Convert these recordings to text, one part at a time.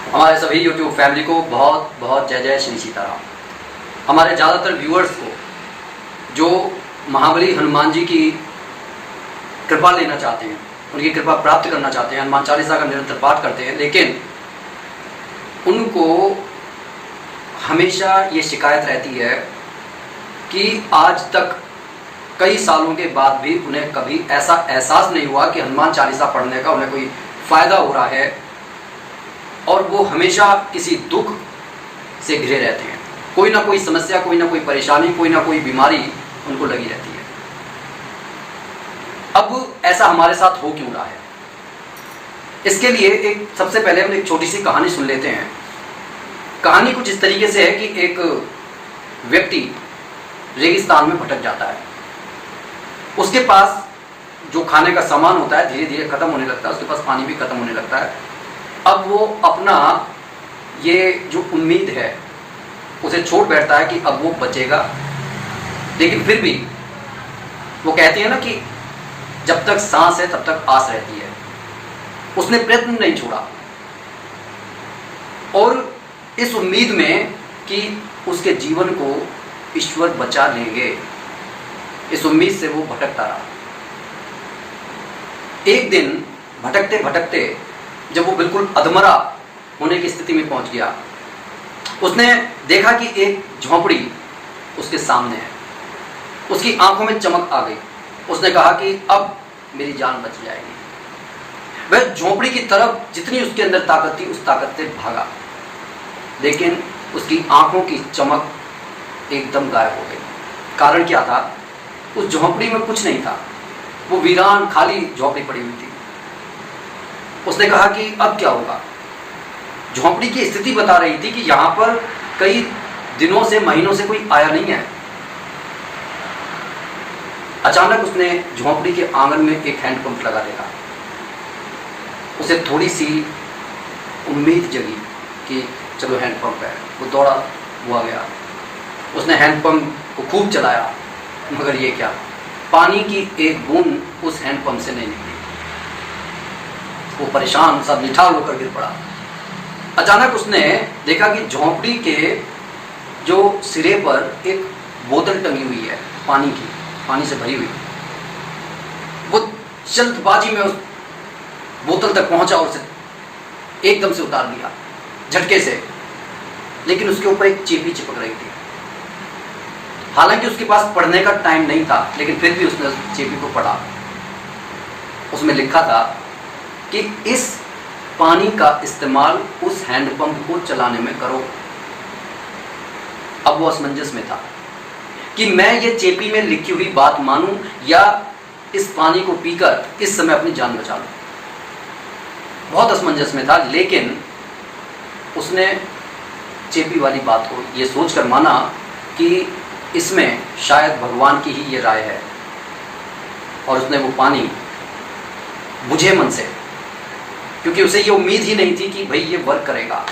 हमारे सभी YouTube family को बहुत बहुत जय जय श्री सीताराम। हमारे ज़्यादातर व्यूअर्स को जो महाबली हनुमान जी की कृपा लेना चाहते हैं, उनकी कृपा प्राप्त करना चाहते हैं, हनुमान चालीसा का निरंतर पाठ करते हैं, लेकिन उनको हमेशा ये शिकायत रहती है कि आज तक कई सालों के बाद भी उन्हें कभी ऐसा एहसास नहीं हुआ कि हनुमान चालीसा पढ़ने का उन्हें कोई फ़ायदा हो रहा है, और वो हमेशा किसी दुख से घिरे रहते हैं। कोई ना कोई समस्या, कोई ना कोई परेशानी, कोई ना कोई बीमारी उनको लगी रहती है। अब ऐसा हमारे साथ हो क्यों रहा है? इसके लिए सबसे पहले हम एक छोटी सी कहानी सुन लेते हैं। कहानी कुछ इस तरीके से है कि एक व्यक्ति रेगिस्तान में भटक जाता है। उसके पास जो खाने का सामान होता है धीरे धीरे खत्म होने लगता है, उसके पास पानी भी खत्म होने लगता है। अब वो अपना ये जो उम्मीद है उसे छोड़ बैठता है कि अब वो बचेगा, लेकिन फिर भी वो कहती है ना कि जब तक सांस है तब तक आस रहती है। उसने प्रयत्न नहीं छोड़ा और इस उम्मीद में कि उसके जीवन को ईश्वर बचा लेंगे, इस उम्मीद से वो भटकता रहा। एक दिन भटकते भटकते जब वो बिल्कुल अधमरा होने की स्थिति में पहुंच गया, उसने देखा कि एक झोंपड़ी उसके सामने है। उसकी आंखों में चमक आ गई। उसने कहा कि अब मेरी जान बच जाएगी। वह झोंपड़ी की तरफ जितनी उसके अंदर ताकत थी उस ताकत से भागा, लेकिन उसकी आंखों की चमक एकदम गायब हो गई। कारण क्या था? उस झोंपड़ी में कुछ नहीं था, वो वीरान खाली झोंपड़ी पड़ी हुई थी। उसने कहा कि अब क्या होगा? झोंपड़ी की स्थिति बता रही थी कि यहां पर कई दिनों से, महीनों से कोई आया नहीं है। अचानक उसने झोंपड़ी के आंगन में एक हैंडपंप लगा देखा। उसे थोड़ी सी उम्मीद जगी कि चलो हैंडपंप है। वो दौड़ा हुआ गया, उसने हैंडपंप को खूब चलाया, मगर ये क्या, पानी की एक बूंद उस हैंडपंप से नहीं निकली। वो परेशान सा निठाल होकर गिर पड़ा। अचानक उसने देखा कि झोंपड़ी के जो सिरे पर एक बोतल टंगी हुई है, पानी की, पानी से भरी हुई। वो जल्दबाजी में उस बोतल तक पहुंचा और उसे एकदम से उतार दिया झटके से, लेकिन उसके ऊपर एक चेपी चिपक रही थी। हालांकि उसके पास पढ़ने का टाइम नहीं था, लेकिन फिर भी उसने उस चेपी को पढ़ा। उसमें लिखा था कि इस पानी का इस्तेमाल उस हैंडपंप को चलाने में करो। अब वो असमंजस में था कि मैं ये चेपी में लिखी हुई बात मानूं या इस पानी को पीकर इस समय अपनी जान बचा लूं। बहुत असमंजस में था, लेकिन उसने चेपी वाली बात को ये सोचकर माना कि इसमें शायद भगवान की ही ये राय है, और उसने वो पानी बुझे मन से, क्योंकि उसे ये उम्मीद ही नहीं थी कि भाई ये वर्क करेगा।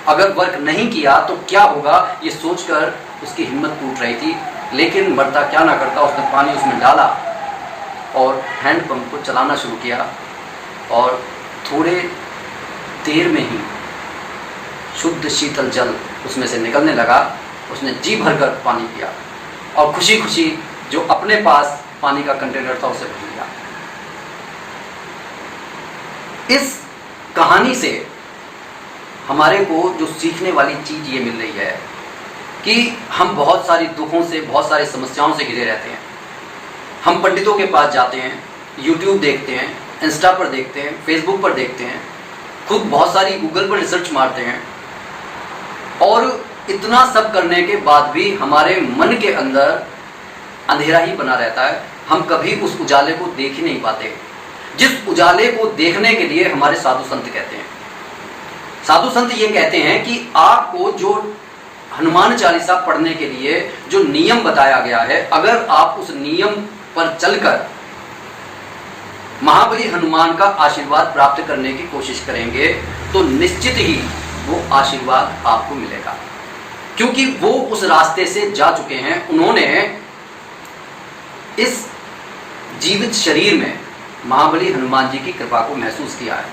अगर वर्क नहीं किया तो क्या होगा, ये सोचकर उसकी हिम्मत टूट रही थी। लेकिन मरता क्या ना करता, उसने पानी उसमें डाला और हैंडपंप को चलाना शुरू किया, और थोड़े देर में ही शुद्ध शीतल जल उसमें से निकलने लगा। उसने जी भरकर पानी पिया और खुशी खुशी जो अपने पास पानी का कंटेनर था उसे भर लिया। इस कहानी से हमारे को जो सीखने वाली चीज ये मिल रही है कि हम बहुत सारी दुखों से, बहुत सारी समस्याओं से घिरे रहते हैं। हम पंडितों के पास जाते हैं, YouTube देखते हैं, इंस्टा पर देखते हैं, फेसबुक पर देखते हैं, खुद बहुत सारी गूगल पर रिसर्च मारते हैं, और इतना सब करने के बाद भी हमारे मन के अंदर अंधेरा ही बना रहता है। हम कभी उस उजाले को देख ही नहीं पाते, जिस उजाले को देखने के लिए हमारे साधु संत कहते हैं। साधु संत ये कहते हैं कि आपको जो हनुमान चालीसा पढ़ने के लिए जो नियम बताया गया है, अगर आप उस नियम पर चलकर महाबली हनुमान का आशीर्वाद प्राप्त करने की कोशिश करेंगे तो निश्चित ही वो आशीर्वाद आपको मिलेगा, क्योंकि वो उस रास्ते से जा चुके हैं। उन्होंने इस जीवित शरीर में महाबली हनुमान जी की कृपा को महसूस किया है।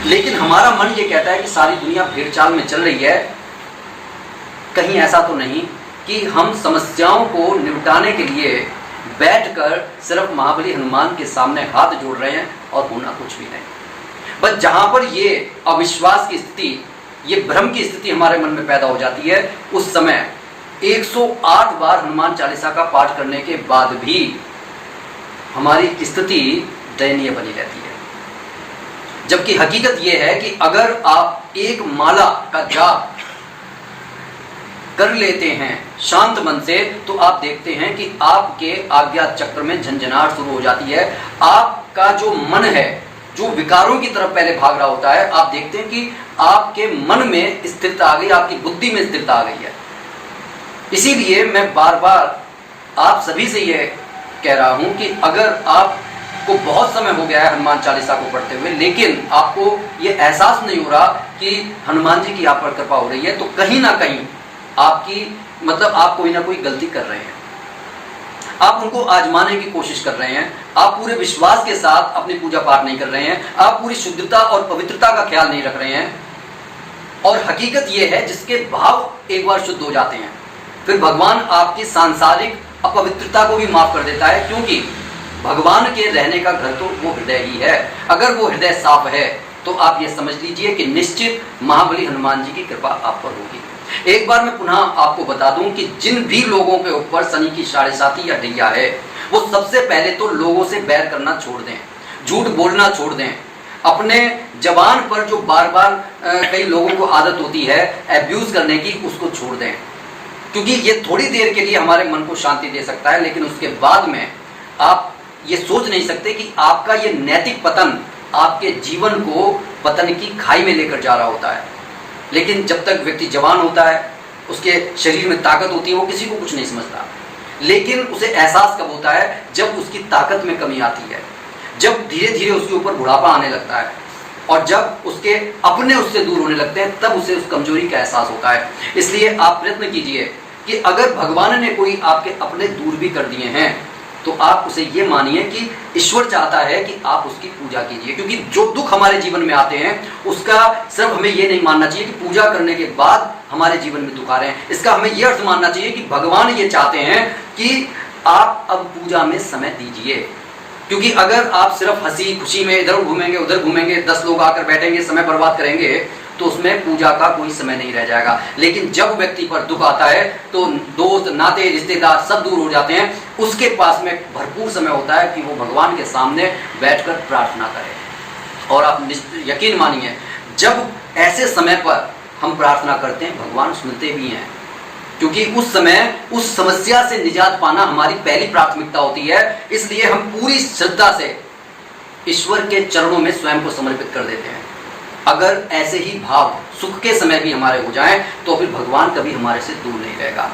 लेकिन हमारा मन ये कहता है कि सारी दुनिया भेड़ चाल में चल रही है, कहीं ऐसा तो नहीं कि हम समस्याओं को निपटाने के लिए बैठकर सिर्फ महाबली हनुमान के सामने हाथ जोड़ रहे हैं और होना कुछ भी नहीं। बस जहां पर ये अविश्वास की स्थिति, ये भ्रम की स्थिति हमारे मन में पैदा हो जाती है, उस समय 108 बार हनुमान चालीसा का पाठ करने के बाद भी हमारी स्थिति दयनीय बनी रहती है। जबकि हकीकत यह है कि अगर आप एक माला का जाप कर लेते हैं शांत मन से, तो आप देखते हैं कि आपके आज्ञा चक्र में झंझनाहट शुरू हो जाती है। आपका जो मन है, जो विकारों की तरफ पहले भाग रहा होता है, आप देखते हैं कि आपके मन में स्थिरता आ गई, आपकी बुद्धि में स्थिरता आ गई है। इसीलिए मैं बार बार आप सभी से यह कह रहा हूं कि अगर आपको बहुत समय हो गया है हनुमान चालीसा को पढ़ते हुए, लेकिन आपको यह एहसास नहीं हो रहा कि हनुमान जी की आप पर कृपा हो रही है, तो कहीं ना कहीं आपकी आप कोई ना कोई गलती कर रहे हैं। आप उनको आजमाने की कोशिश कर रहे हैं, आप पूरे विश्वास के साथ अपनी पूजा पाठ नहीं कर रहे हैं, आप पूरी शुद्धता और पवित्रता का ख्याल नहीं रख रहे हैं। और हकीकत यह है, जिसके भाव एक बार शुद्ध हो जाते हैं, फिर भगवान आपकी सांसारिक अपवित्रता को भी माफ कर देता है, क्योंकि भगवान के रहने का घर तो वो हृदय ही है। अगर वो हृदय साफ है तो आप ये समझ लीजिए कि निश्चित महाबली हनुमान जी की कृपा आप पर होगी। एक बार मैं पुनः आपको बता दूं कि जिन भी लोगों के ऊपर शनि की साढ़े साथी या ढैया है, वो सबसे पहले तो लोगों से बैर करना छोड़ दें, झूठ बोलना छोड़ दें। अपने जबान पर जो बार बार कई लोगों को आदत होती है एब्यूज करने की, उसको छोड़ दें, क्योंकि ये थोड़ी देर के लिए हमारे मन को शांति दे सकता है, लेकिन उसके बाद में आप ये सोच नहीं सकते कि आपका ये नैतिक पतन आपके जीवन को पतन की खाई में लेकर जा रहा होता है। लेकिन जब तक व्यक्ति जवान होता है, उसके शरीर में ताकत होती है, वो किसी को कुछ नहीं समझता। लेकिन उसे एहसास कब होता है? जब उसकी ताकत में कमी आती है, जब धीरे धीरे उसके ऊपर बुढ़ापा आने लगता है, और जब उसके अपने उससे दूर होने लगते हैं, तब उसे उस कमजोरी का एहसास होता है। इसलिए आप प्रयत्न कीजिए कि अगर भगवान ने कोई आपके अपने दूर भी कर दिए हैं, तो आप उसे ये मानिए कि ईश्वर चाहता है कि आप उसकी पूजा कीजिए। क्योंकि जो दुख हमारे जीवन में आते हैं, उसका सिर्फ हमें ये नहीं मानना चाहिए कि पूजा करने के बाद हमारे जीवन में दुख आ रहे हैं। इसका हमें ये अर्थ मानना चाहिए कि भगवान ये चाहते हैं कि आप अब पूजा में समय दीजिए। क्योंकि अगर आप सिर्फ हंसी खुशी में इधर घूमेंगे उधर घूमेंगे, 10 लोग आकर बैठेंगे, समय बर्बाद करेंगे, तो उसमें पूजा का कोई समय नहीं रह जाएगा। लेकिन जब व्यक्ति पर दुख आता है, तो दोस्त नाते रिश्तेदार सब दूर हो जाते हैं, उसके पास में भरपूर समय होता है कि वो भगवान के सामने बैठकर प्रार्थना करे। और आप यकीन मानिए, जब ऐसे समय पर हम प्रार्थना करते हैं, भगवान सुनते भी हैं, क्योंकि उस समय उस समस्या से निजात पाना हमारी पहली प्राथमिकता होती है। इसलिए हम पूरी श्रद्धा से ईश्वर के चरणों में स्वयं को समर्पित कर देते हैं। अगर ऐसे ही भाव सुख के समय भी हमारे हो जाएं, तो फिर भगवान कभी हमारे से दूर नहीं रहेगा।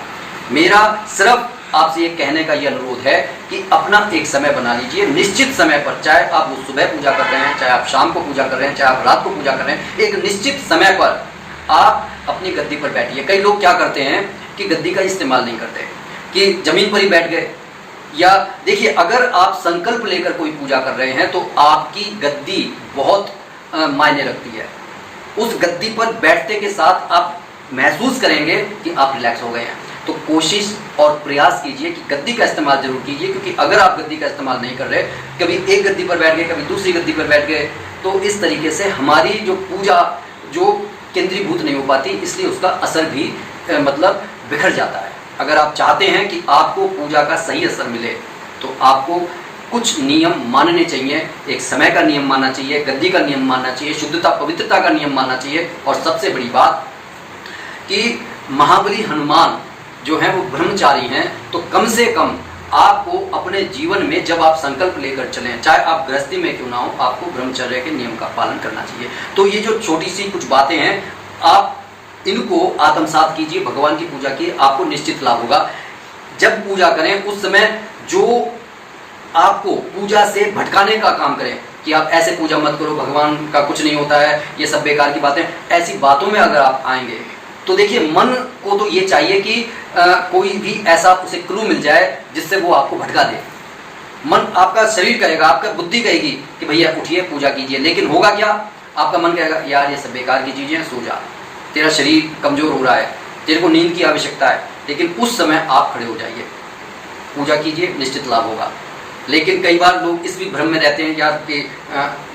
मेरा सिर्फ आपसे ये कहने का ये अनुरोध है कि अपना एक समय बना लीजिए, निश्चित समय पर, चाहे आप वो सुबह पूजा कर रहे हैं, चाहे आप शाम को पूजा कर रहे हैं, चाहे आप रात को पूजा कर रहे हैं, एक निश्चित समय पर आप अपनी गद्दी पर बैठिए। कई लोग क्या करते हैं कि गद्दी का इस्तेमाल नहीं करते, कि जमीन पर ही बैठ गए। या देखिए, अगर आप संकल्प लेकर कोई पूजा कर रहे हैं, तो आपकी गद्दी बहुत मायने रखती है। उस गद्दी पर बैठते के साथ आप महसूस करेंगे कि आप रिलैक्स हो गए हैं। तो कोशिश और प्रयास कीजिए कि गद्दी का इस्तेमाल जरूर कीजिए, क्योंकि अगर आप गद्दी का इस्तेमाल नहीं कर रहे, कभी एक गद्दी पर बैठ गए, कभी दूसरी गद्दी पर बैठ गए, तो इस तरीके से हमारी जो पूजा जो केंद्रीभूत नहीं हो पाती, इसलिए उसका असर भी बिखर जाता है। अगर आप चाहते हैं कि आपको पूजा का सही असर मिले, तो आपको कुछ नियम मानने चाहिए। एक समय का नियम मानना चाहिए, गद्दी का नियम मानना चाहिए, शुद्धता पवित्रता का नियम मानना चाहिए। और सबसे बड़ी बात कि महाबली हनुमान जो है वो ब्रह्मचारी हैं, तो कम से कम आपको अपने जीवन में जब आप संकल्प लेकर चलें, चाहे आप गृहस्थी में क्यों ना हो, आपको ब्रह्मचर्य के नियम का पालन करना चाहिए। तो ये जो छोटी सी कुछ बातें हैं, आप इनको आत्मसात कीजिए, भगवान की पूजा की, आपको निश्चित लाभ होगा। जब पूजा करें उस समय जो आपको पूजा से भटकाने का काम करें कि आप ऐसे पूजा मत करो, भगवान का कुछ नहीं होता है, ये सब बेकार की बातें, ऐसी बातों में अगर आप आएंगे, तो देखिए, मन को तो ये चाहिए कि कोई भी ऐसा उसे क्लू मिल जाए जिससे वो आपको भटका दे। मन, आपका शरीर कहेगा, आपका बुद्धि कहेगी कि भैया उठिए पूजा कीजिए, लेकिन होगा क्या? आपका मन कहेगा यार ये सब बेकार की चीज़ें हैं, सो जा, तेरा शरीर कमज़ोर हो रहा है, तेरे को नींद की आवश्यकता है। लेकिन उस समय आप खड़े हो जाइए, पूजा कीजिए, निश्चित लाभ होगा। लेकिन कई बार लोग इस भी भ्रम में रहते हैं यार कि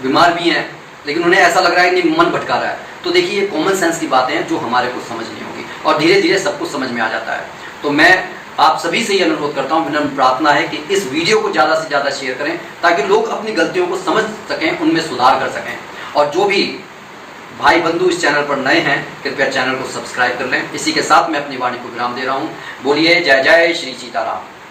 बीमार भी हैं लेकिन उन्हें ऐसा लग रहा है कि मन भटका रहा है। तो देखिए ये कॉमन सेंस की बातें हैं जो हमारे को समझ नहीं होगी और धीरे धीरे सब कुछ समझ में आ जाता है। तो मैं आप सभी से ये अनुरोध करता हूँ, विनम्र प्रार्थना है कि इस वीडियो को ज़्यादा से ज़्यादा शेयर करें ताकि लोग अपनी गलतियों को समझ सकें, उनमें सुधार कर सकें। और जो भी भाई बंधु इस चैनल पर नए हैं कृपया चैनल को सब्सक्राइब कर लें। इसी के साथ मैं अपनी वाणी को विराम दे रहा हूँ। बोलिए जय जय श्री सीताराम।